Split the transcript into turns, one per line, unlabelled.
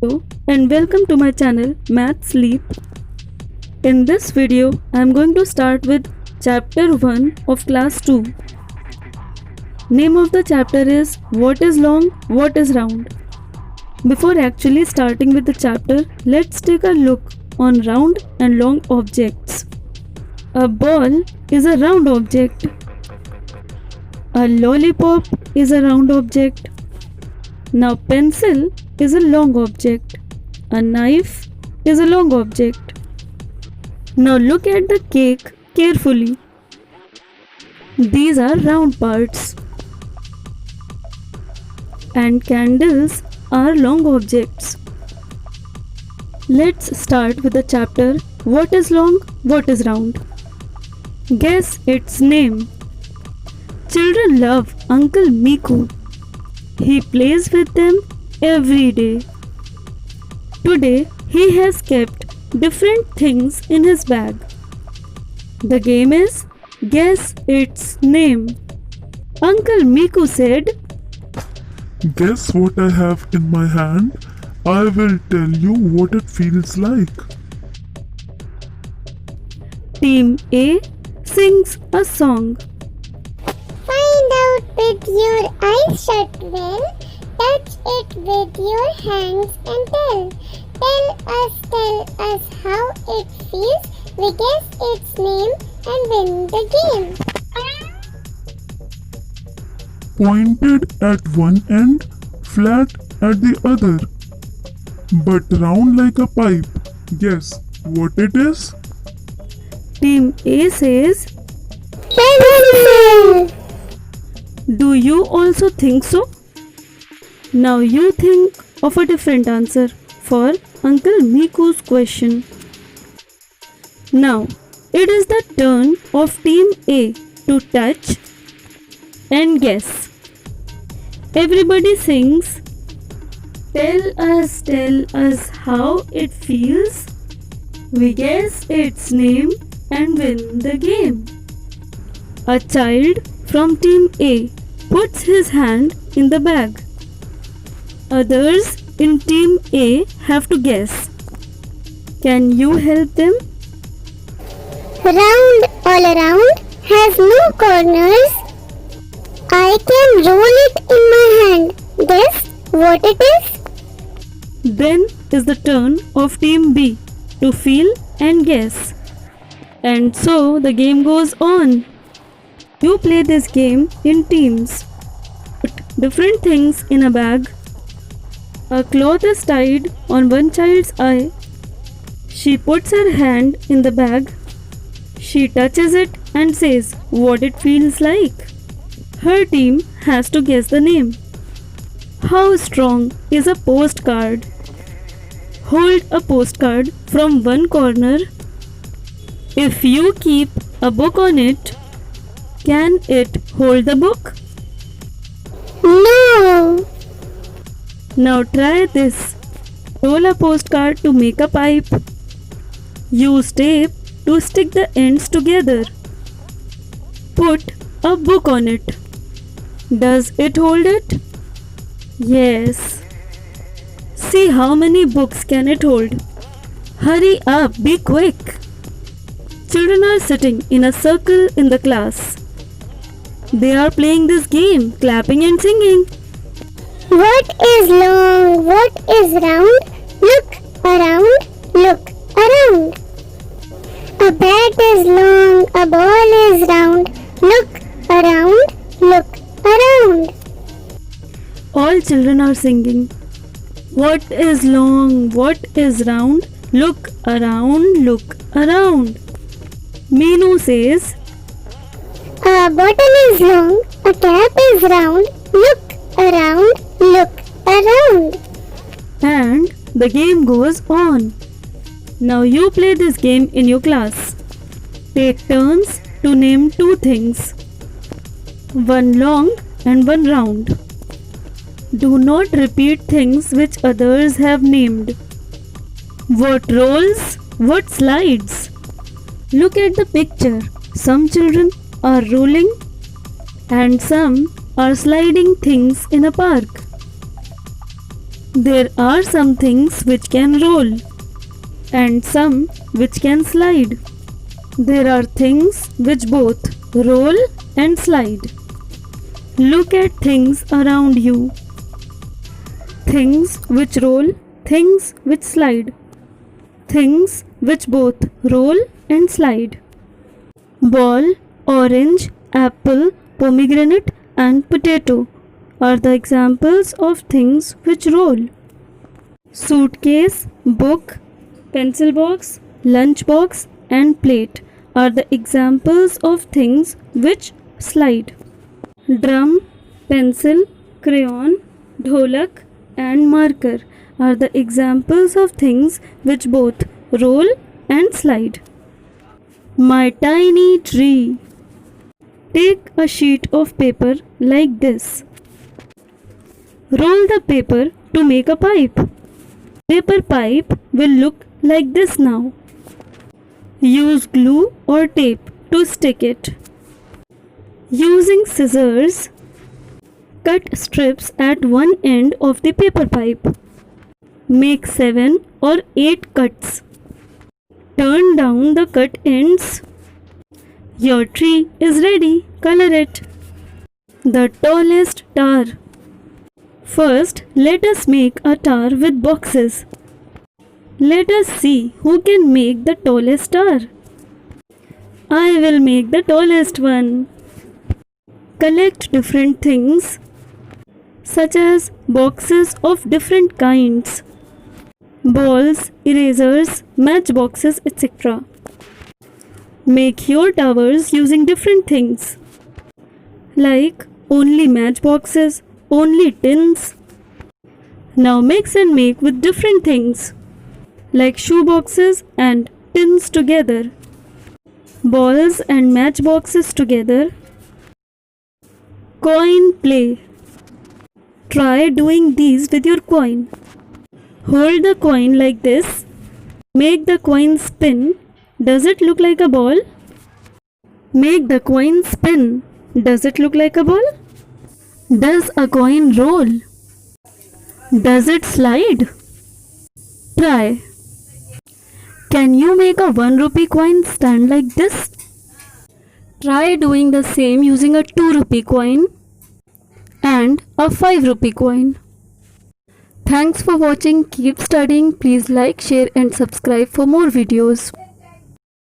Hello and welcome to my channel Math Sleep. In this video, I am going to start with chapter 1 of class 2. Name of the chapter is What is long, what is round. Before actually starting with the chapter, let's take a look on round and long objects. A ball is a round object. A lollipop is a round object. Now pencil is a long object. A knife is a long object. Now look at the cake carefully. These are round parts. And candles are long objects. Let's start with the chapter What is long, what is round. Guess its name. Children love Uncle Miku. He plays with them every day. Today he has kept different things in his bag. The game is Guess its name. Uncle Miku said,
Guess what I have in my hand? I will tell you what it feels like.
Team A sings a song.
Find out with your eyes shut well. Touch it with your hands and tell. Tell us how it feels. We guess its name and win the game.
Pointed at one end, flat at the other, but round like a pipe. Guess what it is?
Team A says,
Pencil!
Do you also think so? Now you think of a different answer for Uncle Miku's question. Now it is the turn of Team A to touch and guess. Everybody sings, tell us how it feels. We guess its name and win the game. A child from Team A puts his hand in the bag. Others in Team A have to guess. Can you help them?
Round all around has no corners. I can roll it in my hand. Guess what it is?
Then is the turn of Team B to feel and guess. And so the game goes on. You play this game in teams. Put different things in a bag. A cloth is tied on one child's eye. She puts her hand in the bag. She touches it and says what it feels like. Her team has to guess the name. How strong is a postcard? Hold a postcard from one corner. If you keep a book on it, can it hold the book?
No.
Now try this. Roll a postcard to make a pipe. Use tape to stick the ends together. Put a book on it. Does it hold it? Yes. See how many books can it hold. Hurry up, be quick. Children are sitting in a circle in the class. They are playing this game, clapping and singing.
What is long? What is round? Look around. Look around. A bat is long. A ball is round. Look around. Look around.
All children are singing. What is long? What is round? Look around, look around. Meenu says,
A bottle is long. A cap is round. Look around. Look around.
and the game goes on. Now you play this game in your class. Take turns to name two things. One long and one round. Do not repeat things which others have named. What rolls? What slides? Look at the picture. Some children are rolling and some are sliding things in a park. There are some things which can roll and some which can slide. There are things which both roll and slide. Look at things around you. Things which roll, things which slide. Things which both roll and slide. Ball, orange, apple, pomegranate and potato are the examples of things which roll. Suitcase, book, pencil box, lunch box and plate are the examples of things which slide. Drum, pencil, crayon, dholak and marker are the examples of things which both roll and slide. My tiny tree. Take a sheet of paper like this. Roll the paper to make a pipe. Paper pipe will look like this now. Use glue or tape to stick it. Using scissors, cut strips at one end of the paper pipe. Make 7 or 8 cuts. Turn down the cut ends. Your tree is ready. Color it. The tallest tower. First, let us make a tower with boxes. Let us see who can make the tallest tower. I will make the tallest one. Collect different things such as boxes of different kinds, balls, erasers, matchboxes, etc. Make your towers using different things like only matchboxes, only tins. Now mix and make with different things like shoe boxes and tins together, balls and matchboxes together. Coin play. Try doing these with your coin. Hold the coin like this. Make the coin spin. Does it look like a ball? Make the coin spin. Does it look like a ball? Does a coin roll? Does it slide? Try. Can you make a 1 rupee coin stand like this? Try doing the same using a 2 rupee coin and a 5 rupee coin. Thanks for watching. Keep studying. Please like, share and subscribe for more videos.